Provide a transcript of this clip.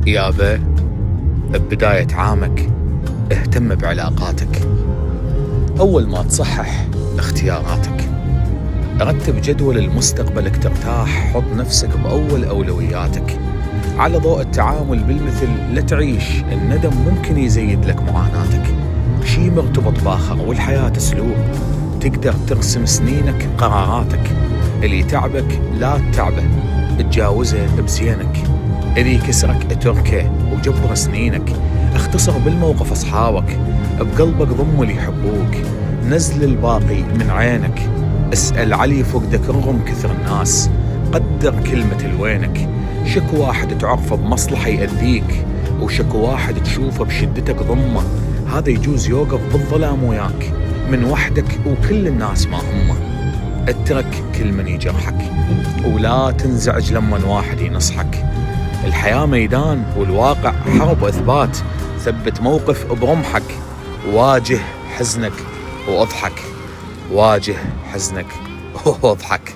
يابا، ببداية عامك اهتم بعلاقاتك. أول ما تصحح اختياراتك، رتب جدول لمستقبلك ترتاح، حط نفسك بأول أولوياتك. على ضوء التعامل بالمثل لا تعيش الندم، ممكن يزيد لك معاناتك. شي مرتبط بآخر والحياة أسلوب، تقدر ترسم سنينك قراراتك. اللي تعبك لا تتعبه، تجاوزه بزينك. اللي يكسرك اتركه وجبر سنينك. اختصر بالموقف أصحابك، بقلبك ضم اللي يحبوك. نزل الباقي من عينك، اسأل علي فقدك رغم كثر الناس. قدر كلمة الوينك، شك واحد تعرفه بمصلحة يأذيك، وشك واحد تشوفه بشدتك ضمه. هذا يجوز يوقف بالظلام وياك من وحدك وكل الناس ما همه. اترك كل من يجرحك، ولا تنزعج لما واحد ينصحك. الحياة ميدان والواقع حرب وإثبات. ثبت موقف برمحك، واجه حزنك واضحك. واجه حزنك واضحك.